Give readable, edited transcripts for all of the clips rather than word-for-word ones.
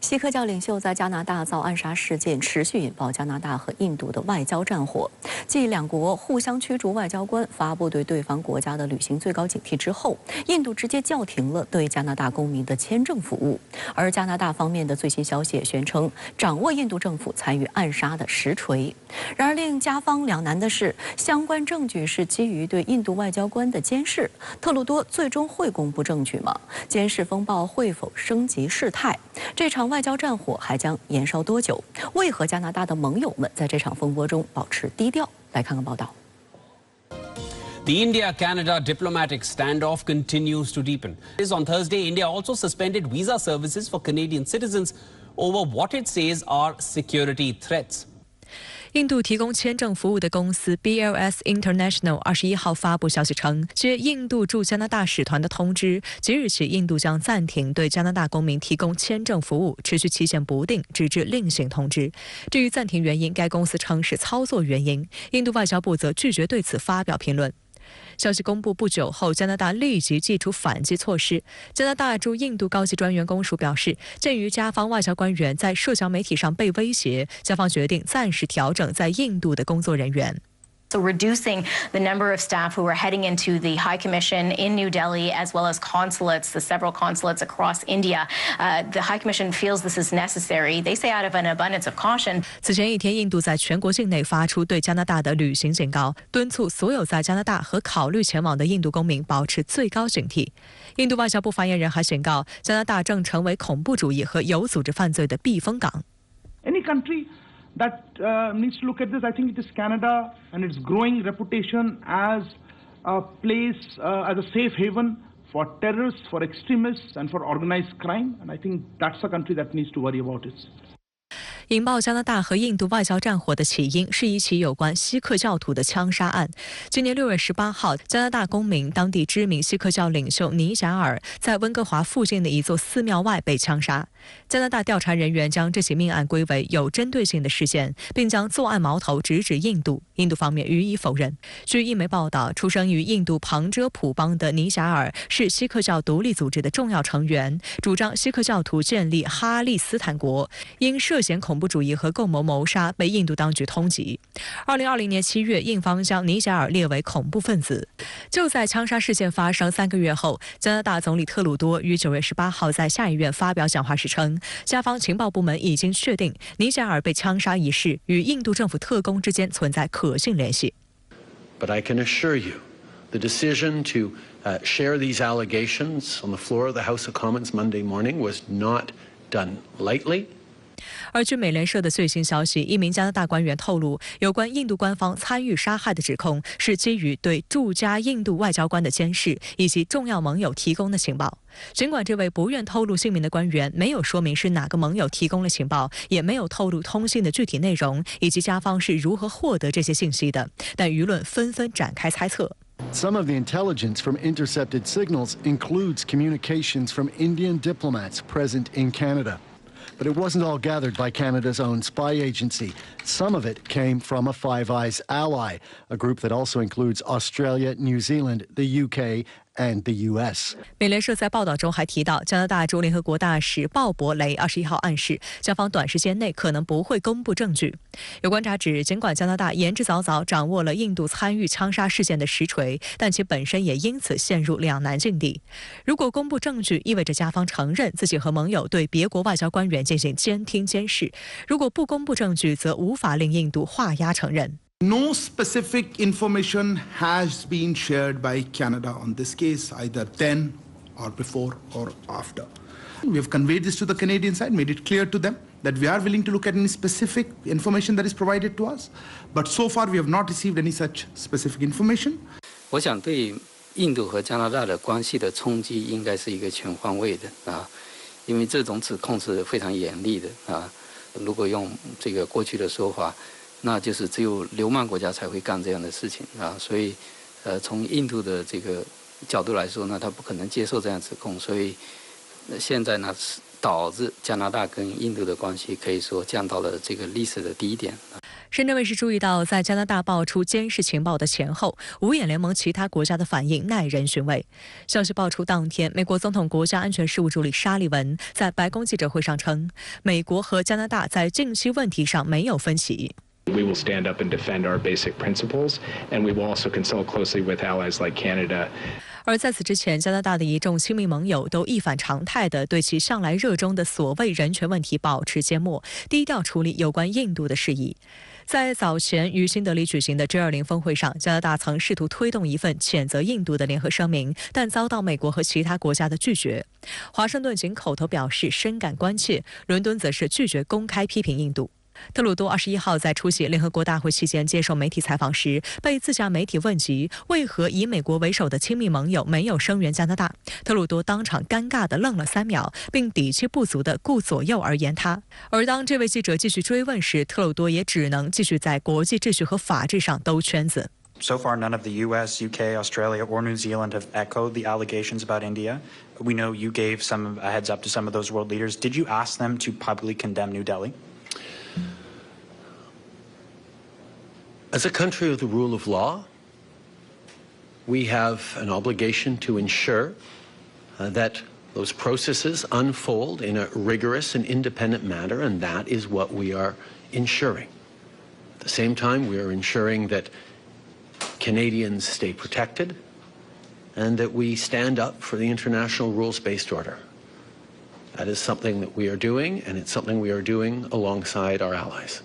锡克教领袖在加拿大遭暗杀事件持续引爆加拿大和印度的外交战火。继两国互相驱逐外交官、发布对对方国家的旅行最高警惕之后，印度直接叫停了对加拿大公民的签证服务。而加拿大方面的最新消息也宣称，掌握印度政府参与暗杀的实锤。然而，令加方两难的是，相关证据是基于对印度外交官的监视。特鲁多最终会公布证据吗？监视风暴会否升级事态？这场外交战火还将延烧多久？为何加拿大的盟友们在这场风波中保持低调？来看看报道。 The India-Canada diplomatic standoff continues to deepen. On Thursday, India also suspended visa services for Canadian citizens over what it says are security threats. 印度提供签证服务的公司 BLS International 21号发布消息称，接印度驻加拿大使团的通知，即日起印度将暂停对加拿大公民提供签证服务，持续期限不定，直至另行通知。至于暂停原因，该公司称是操作原因，印度外交部则拒绝对此发表评论。 消息公布不久后，加拿大立即祭出反击措施。加拿大驻印度高级专员公署表示，鉴于加方外交官员在社交媒体上被威胁，加方决定暂时调整在印度的工作人员。 So reducing the number of staff who are heading into the High Commission in New Delhi, as well as consulates, the several consulates across India. The High Commission feels this is necessary. They say out of an abundance of caution. 此前一天，印度在全国境内发出对加拿大的旅行警告，敦促所有在加拿大和考虑前往的印度公民保持最高警惕。印度外交部发言人还警告，加拿大正成为恐怖主义和有组织犯罪的避风港。 Any country that needs to look at this, I think it is Canada and its growing reputation as a place, as a safe haven for terrorists, for extremists, and for organized crime. And I think that's a country that needs to worry about it. 引爆加拿大和印度外交战火的起因是一起有关锡克教徒的枪杀案。今年6月18号，加拿大公民、当地知名锡克教领袖尼贾尔在温哥华附近的一座寺庙外被枪杀。加拿大调查人员将这起命案归为有针对性的事件，并将作案矛头直指印度。印度方面予以否认。据一媒报道，出生于印度旁遮普邦的尼贾尔是锡克教独立组织的重要成员，主张锡克教徒建立哈利斯坦国，因涉嫌恐怖主义和共谋谋杀被印度当局通缉。2020年7月，印方将尼贾尔列为恐怖分子。就在枪杀事件发生3个月后，加拿大总理特鲁多于9月18号在下议院发表讲话时称，加方情报部门已经确定尼贾尔被枪杀一事与印度政府特工之间存在可信联系。But I can assure you, the decision to share these allegations on the floor of the House of Commons Monday morning was not done lightly. 而据美联社的最新消息，一名加拿大官员透露，有关印度官方参与杀害的指控是基于对驻加印度外交官的监视以及重要盟友提供的情报。尽管这位不愿透露姓名的官员没有说明是哪个盟友提供了情报，也没有透露通信的具体内容以及加方是如何获得这些信息的，但舆论纷纷展开猜测。 Some of the intelligence from intercepted signals includes communications from Indian diplomats present in Canada. But it wasn't all gathered by Canada's own spy agency. Some of it came from a Five Eyes ally, a group that also includes Australia, New Zealand, the UK, and the U.S. 美联社在报道中还提到，加拿大驻联合国大使鲍勃雷21号暗示，加方短时间内可能不会公布证据。有观察指，尽管加拿大言之凿凿掌握了印度参与枪杀事件的实锤，但其本身也因此陷入两难境地。如果公布证据，意味着加方承认自己和盟友对别国外交官员进行监听监视；如果不公布证据，则无法令印度画押承认。 No specific information has been shared by Canada on this case, either then or before or after. We have conveyed this to the Canadian side, made it clear to them that we are willing to look at any specific information that is provided to us. But so far, we have not received any such specific information. 我想对印度和加拿大的关系的冲击应该是一个全方位的啊，因为这种指控是非常严厉的啊。如果用这个过去的说法。 那就是只有流氓国家才会干这样的事情啊，所以，从印度的这个角度来说呢，他不可能接受这样指控，所以，现在呢，导致加拿大跟印度的关系可以说降到了这个历史的低点。深圳卫视注意到，在加拿大爆出监视情报的前后，五眼联盟其他国家的反应耐人寻味。消息爆出当天，美国总统国家安全事务助理沙利文在白宫记者会上称，美国和加拿大在近期问题上没有分歧。 We will stand up and defend our basic principles, and we will also consult closely with allies like Canada. 而在此之前，加拿大的一众亲密盟友都一反常态地对其向来热衷的所谓人权问题保持缄默，低调处理有关印度的事宜。在早前于新德里举行的 G20 峰会上，加拿大曾试图推动一份谴责印度的联合声明，但遭到美国和其他国家的拒绝。华盛顿仅口头表示深感关切，伦敦则是拒绝公开批评印度。 特鲁多21号在出席联合国大会期间接受媒体采访时，被自家媒体问及为何以美国为首的亲密盟友没有声援加拿大，特鲁多当场尴尬地愣了3秒，并底气不足地顾左右而言他。而当这位记者继续追问时，特鲁多也只能继续在国际秩序和法治上兜圈子。 So far, none of the U.S., UK, Australia, or New Zealand have echoed the allegations about India. We know you gave a heads up to some of those world leaders. Did you ask them to publicly condemn New Delhi? As a country of the rule of law, we have an obligation to ensure that those processes unfold in a rigorous and independent manner, and that is what we are ensuring. At the same time, we are ensuring that Canadians stay protected and that we stand up for the international rules-based order. That is something that we are doing, and it's something we are doing alongside our allies.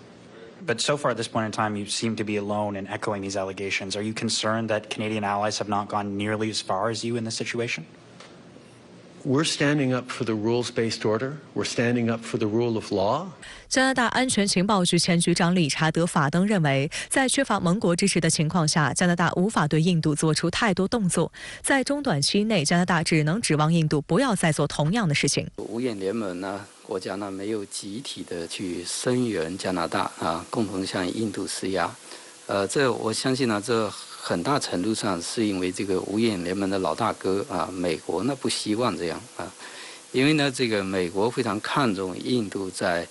But so far at this point in time, you seem to be alone in echoing these allegations. Are you concerned that Canadian allies have not gone nearly as far as you in this situation? We're standing up for the rules-based order. We're standing up for the rule of law. 加拿大安全情报局前局长理查德·法登认为，在缺乏盟国支持的情况下，加拿大无法对印度做出太多动作。在中短期内，加拿大只能指望印度不要再做同样的事情。五眼联盟呢，国家呢没有集体的去声援加拿大啊，共同向印度施压。这我相信呢，这很大程度上是因为这个五眼联盟的老大哥啊，美国呢不希望这样啊，因为呢这个美国非常看重印度在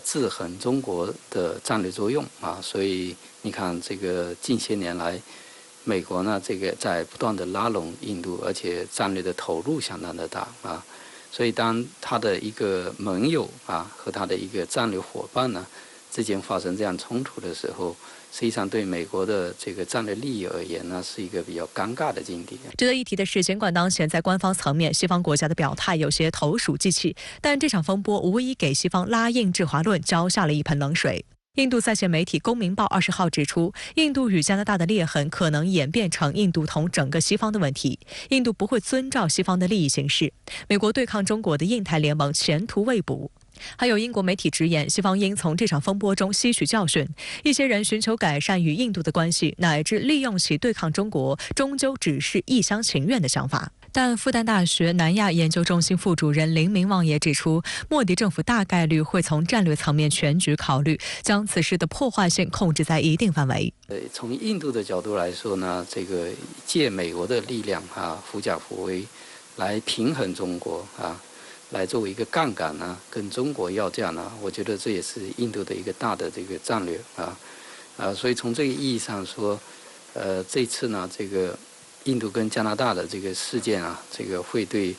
制衡中国的战略作用啊，所以你看这个近些年来，美国呢这个在不断的拉拢印度，而且战略的投入相当的大啊，所以当他的一个盟友啊和他的一个战略伙伴呢之间发生这样冲突的时候，实际上对美国的这个战略利益而言呢，是一个比较尴尬的境地。值得一提的是，尽管当前在官方层面，西方国家的表态有些投鼠忌器，但这场风波无疑给西方拉印制华论浇下了一盆冷水。印度在线媒体《公民报》20号指出，印度与加拿大的裂痕可能演变成印度同整个西方的问题。印度不会遵照西方的利益行事。美国对抗中国的印太联盟前途未卜。还有英国媒体直言，西方应从这场风波中吸取教训。一些人寻求改善与印度的关系，乃至利用其对抗中国，终究只是一厢情愿的想法。但复旦大学南亚研究中心副主任林明旺也指出，莫迪政府大概率会从战略层面全局考虑，将此事的破坏性控制在一定范围。从印度的角度来说呢，这个借美国的力量啊，狐假虎威，来平衡中国啊。来作为一个杠杆呢，跟中国要价呢，我觉得这也是印度的一个大的这个战略啊，所以从这个意义上说，这次呢，这个印度跟加拿大的这个事件啊，这个会对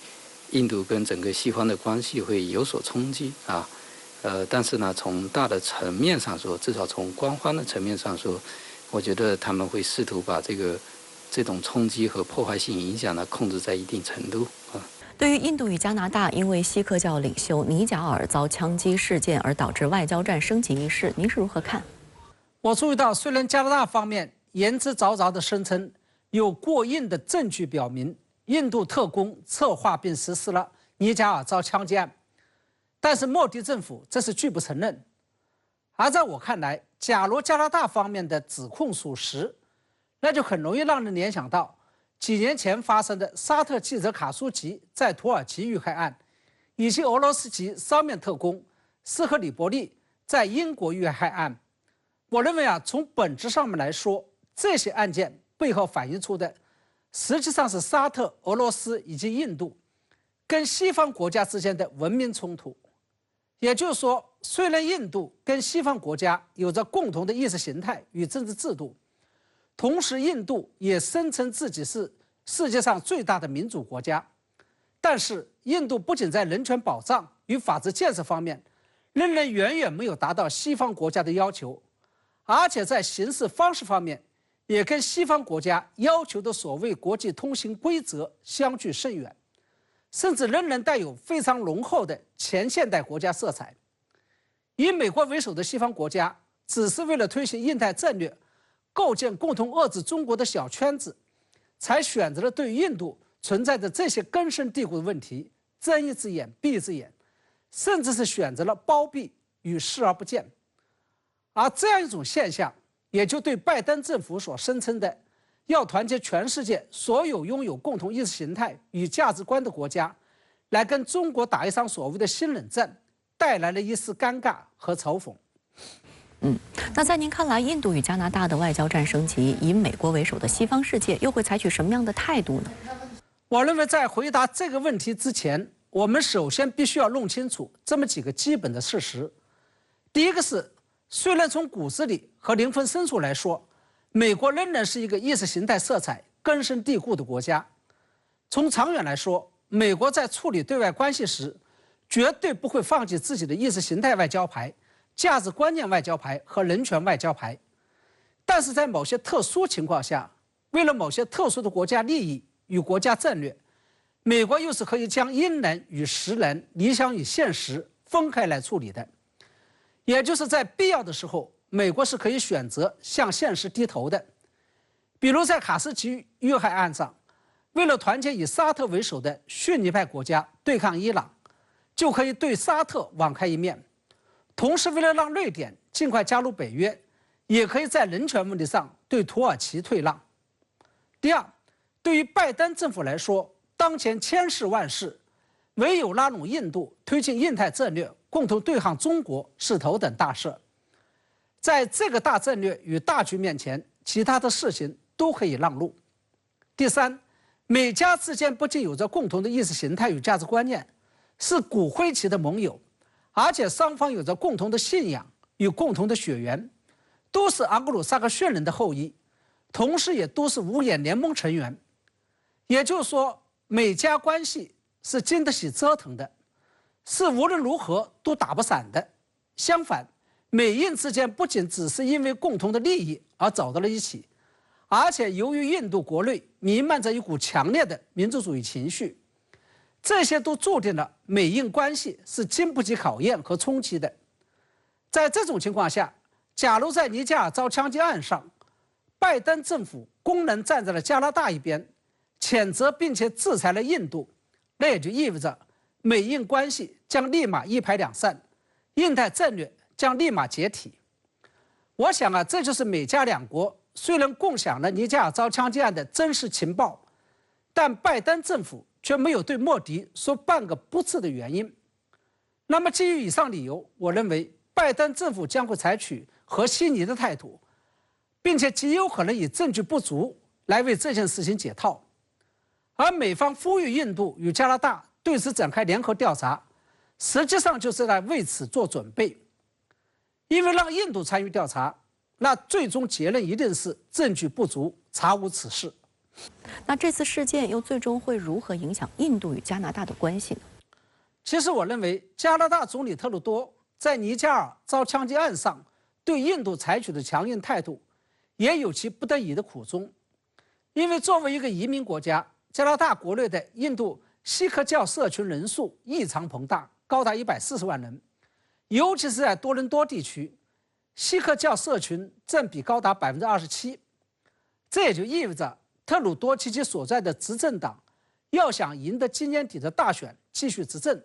印度跟整个西方的关系会有所冲击啊，但是呢，从大的层面上说，至少从官方的层面上说，我觉得他们会试图把这种冲击和破坏性影响呢控制在一定程度啊。对于印度与加拿大因为锡克教领袖尼贾尔遭枪击事件而导致外交战升级一事，您是如何看？我注意到，虽然加拿大方面言之凿凿地声称有过硬的证据表明印度特工策划并实施了尼贾尔遭枪击案，但是莫迪政府这是拒不承认。而在我看来，假如加拿大方面的指控属实，那就很容易让人联想到几年前发生的沙特记者卡舒吉在土耳其遇害案，以及俄罗斯籍双面特工斯克里伯利在英国遇害案。我认为从本质上面来说，这些案件背后反映出的实际上是沙特、俄罗斯以及印度跟西方国家之间的文明冲突。也就是说，虽然印度跟西方国家有着共同的意识形态与政治制度，同时印度也声称自己是世界上最大的民主国家，但是印度不仅在人权保障与法治建设方面仍然远远没有达到西方国家的要求，而且在行事方式方面也跟西方国家要求的所谓国际通行规则相距甚远，甚至仍然带有非常浓厚的前现代国家色彩。以美国为首的西方国家只是为了推行印太战略，构建共同遏制中国的小圈子，才选择了对印度存在着这些根深蒂固的问题睁一只眼闭一只眼，甚至是选择了包庇与视而不见。而这样一种现象，也就对拜登政府所声称的要团结全世界所有拥有共同意识形态与价值观的国家，来跟中国打一场所谓的新冷战，带来了一丝尴尬和嘲讽。那在您看来，印度与加拿大的外交战升级，以美国为首的西方世界又会采取什么样的态度呢？我认为在回答这个问题之前，我们首先必须要弄清楚这么几个基本的事实。第一个是，虽然从骨子里和灵魂深处来说，美国仍然是一个意识形态色彩根深蒂固的国家。从长远来说，美国在处理对外关系时，绝对不会放弃自己的意识形态外交牌、价值观念外交牌和人权外交牌。但是在某些特殊情况下，为了某些特殊的国家利益与国家战略，美国又是可以将因人与实人、理想与现实分开来处理的。也就是在必要的时候，美国是可以选择向现实低头的。比如在卡什吉遇害案上，为了团结以沙特为首的逊尼派国家对抗伊朗，就可以对沙特网开一面；同时为了让瑞典尽快加入北约，也可以在人权问题上对土耳其退让。第二，对于拜登政府来说，当前千事万事，唯有拉拢印度推进印太战略，共同对抗中国是头等大事。在这个大战略与大局面前，其他的事情都可以让路。第三，美加之间不仅有着共同的意识形态与价值观念，是骨灰级的盟友，而且双方有着共同的信仰与共同的血缘，都是昂格鲁萨克逊人的后裔，同时也都是五眼联盟成员。也就是说，美加关系是经得起折腾的，是无论如何都打不散的。相反，美印之间不仅只是因为共同的利益而走到了一起，而且由于印度国内弥漫着一股强烈的民族主义情绪，这些都注定了美印关系是经不起考验和冲击的。在这种情况下，假如在尼加尔遭枪击案上，拜登政府公然站在了加拿大一边，谴责并且制裁了印度，那也就意味着美印关系将立马一拍两散，印太战略将立马解体。我想啊，这就是美加两国虽然共享了尼加尔遭枪击案的真实情报，但拜登政府却没有对莫迪说半个不字的原因。那么基于以上理由，我认为拜登政府将会采取和稀泥的态度，并且极有可能以证据不足来为这件事情解套。而美方呼吁印度与加拿大对此展开联合调查，实际上就是在为此做准备。因为让印度参与调查，那最终结论一定是证据不足，查无此事。那这次事件又最终会如何影响印度与加拿大的关系呢？其实我认为，加拿大总理特鲁多在尼加尔遭枪击案上对印度采取的强硬态度，也有其不得已的苦衷。因为作为一个移民国家，加拿大国内的印度锡克教社群人数异常庞大，高达140万人，尤其是在多伦多地区，锡克教社群占比高达27%。这也就意味着特鲁多及其所在的执政党要想赢得今年底的大选继续执政，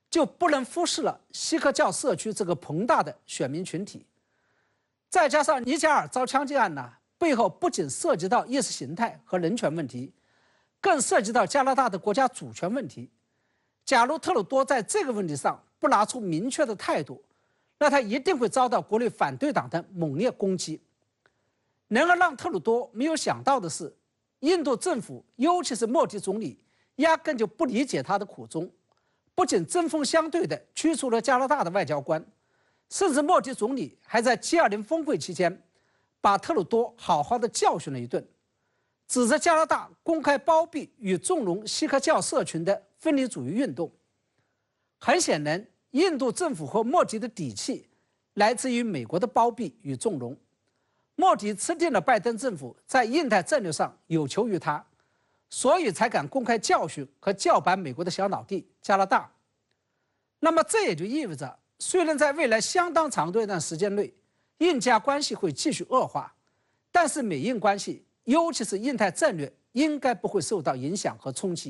就不能忽视了锡克教社区这个庞大的选民群体。再加上尼加尔遭枪击案呢，背后不仅涉及到意识形态和人权问题，更涉及到加拿大的国家主权问题。假如特鲁多在这个问题上不拿出明确的态度，那他一定会遭到国内反对党的猛烈攻击。然而让特鲁多没有想到的是，印度政府尤其是莫迪总理压根就不理解他的苦衷，不仅针锋相对地驱逐了加拿大的外交官，甚至莫迪总理还在 G20 峰会期间把特鲁多好好的教训了一顿，指责加拿大公开包庇与纵容锡克教社群的分离主义运动。很显然，印度政府和莫迪的底气来自于美国的包庇与纵容。莫迪吃定了拜登政府在印太战略上有求于他，所以才敢公开教训和叫板美国的小老弟加拿大。那么这也就意味着，虽然在未来相当长的一段时间内，印加关系会继续恶化，但是美印关系，尤其是印太战略，应该不会受到影响和冲击。